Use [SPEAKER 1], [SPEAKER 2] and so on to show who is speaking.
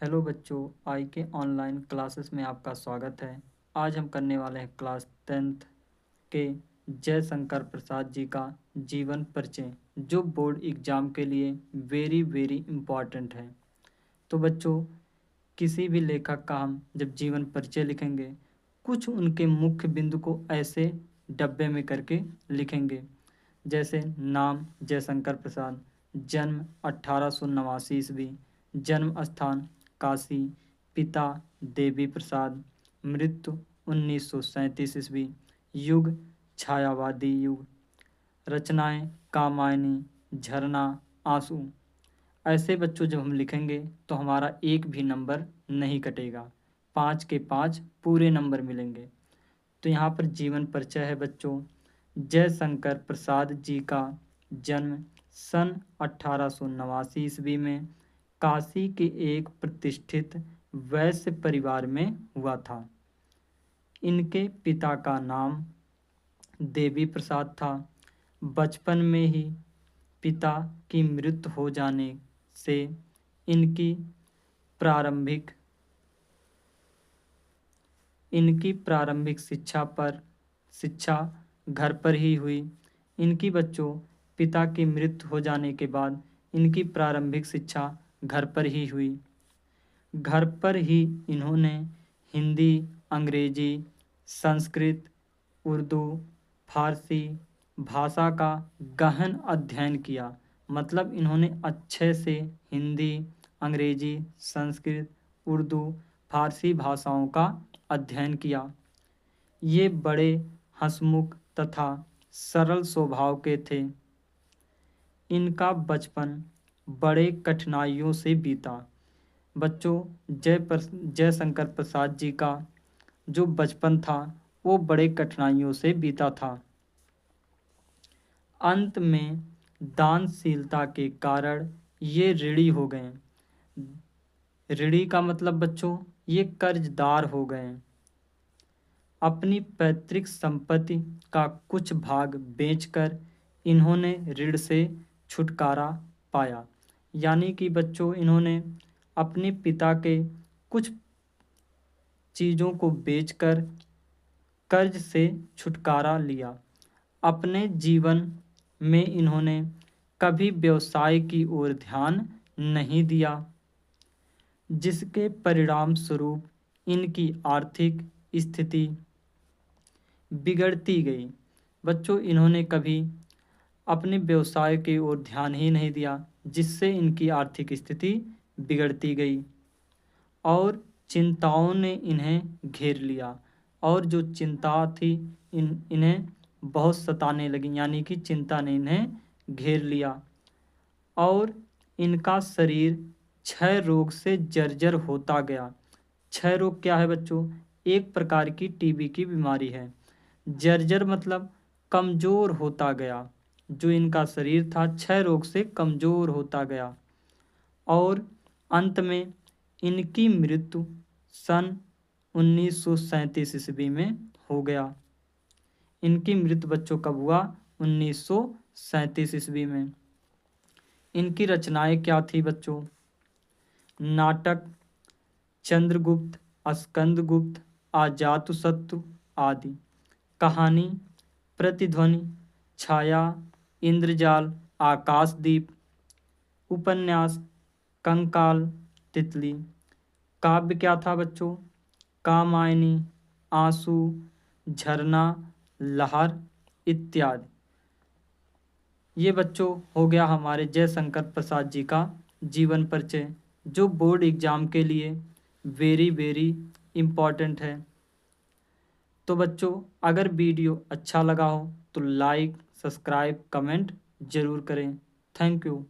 [SPEAKER 1] Hello बच्चों, आई के online classes में आपका स्वागत है। आज हम करने वाले हैं क्लास 10th के जयशंकर प्रसाद जी का जीवन परिचय, जो बोर्ड एग्ज़ाम के लिए वेरी वेरी इम्पॉर्टेंट है। तो बच्चों, किसी भी लेखक का हम जब जीवन परिचय लिखेंगे, कुछ उनके मुख्य बिंदु को ऐसे डब्बे में करके लिखेंगे। जैसे नाम जयशंकर प्रसाद, जन्म 1889 ईस्वी, जन्म स्थान काशी, पिता देवी प्रसाद, मृत्यु 1937 ईस्वी, युग छायावादी युग, रचनाएं कामायनी, झरना, आंसू। ऐसे बच्चों जब हम लिखेंगे तो हमारा एक भी नंबर नहीं कटेगा, 5 के 5 पूरे नंबर मिलेंगे। तो यहाँ पर जीवन परिचय है बच्चों। जयशंकर प्रसाद जी का जन्म सन 1889 ईस्वी में काशी के एक प्रतिष्ठित वैश्य परिवार में हुआ था। इनके पिता का नाम देवी प्रसाद था। बचपन में ही पिता की मृत्यु हो जाने से इनकी प्रारंभिक शिक्षा घर पर ही हुई। इनकी बच्चों पिता की मृत्यु हो जाने के बाद इनकी प्रारंभिक शिक्षा घर पर ही हुई। घर पर ही इन्होंने हिंदी, अंग्रेजी, संस्कृत, उर्दू, फारसी भाषा का गहन अध्ययन किया। मतलब इन्होंने अच्छे से हिंदी, अंग्रेजी, संस्कृत, उर्दू, फारसी भाषाओं का अध्ययन किया। ये बड़े हंसमुख तथा सरल स्वभाव के थे। इनका बचपन बड़े कठिनाइयों से बीता। बच्चों, जयशंकर प्रसाद जी का जो बचपन था वो बड़े कठिनाइयों से बीता था। अंत में दानशीलता के कारण ये ऋणी हो गए। ऋणी का मतलब बच्चों ये कर्जदार हो गए। अपनी पैतृक संपत्ति का कुछ भाग बेचकर इन्होंने ऋण से छुटकारा पाया। यानी कि बच्चों इन्होंने अपने पिता के कुछ चीज़ों को बेचकर कर्ज से छुटकारा लिया। अपने जीवन में इन्होंने कभी व्यवसाय की ओर ध्यान नहीं दिया, जिसके परिणाम स्वरूप इनकी आर्थिक स्थिति बिगड़ती गई। बच्चों, इन्होंने कभी अपने व्यवसाय की ओर ध्यान ही नहीं दिया, जिससे इनकी आर्थिक स्थिति बिगड़ती गई और चिंताओं ने इन्हें घेर लिया। और जो चिंता थी इन्हें बहुत सताने लगी, यानी कि चिंता ने इन्हें घेर लिया और इनका शरीर क्षय रोग से जर्जर होता गया। क्षय रोग क्या है बच्चों? एक प्रकार की टीबी की बीमारी है। जर्जर मतलब कमज़ोर होता गया। जो इनका शरीर था क्षय रोग से कमज़ोर होता गया और अंत में इनकी मृत्यु सन 1937 ईस्वी में हो गया। इनकी मृत्यु बच्चों कब हुआ? 1937 ईस्वी में। इनकी रचनाएं क्या थी बच्चों? नाटक चंद्रगुप्त, स्कंदगुप्त, अजातशत्रु आदि। कहानी प्रतिध्वनि, छाया, इंद्रजाल, आकाशदीप। उपन्यास कंकाल, तितली। काव्य क्या था बच्चों? कामायनी, आंसू, झरना, लहर इत्यादि। ये बच्चों हो गया हमारे जयशंकर प्रसाद जी का जीवन परिचय, जो बोर्ड एग्ज़ाम के लिए वेरी वेरी इम्पॉर्टेंट है। तो बच्चों, अगर वीडियो अच्छा लगा हो तो लाइक, सब्सक्राइब, कमेंट ज़रूर करें। Thank you.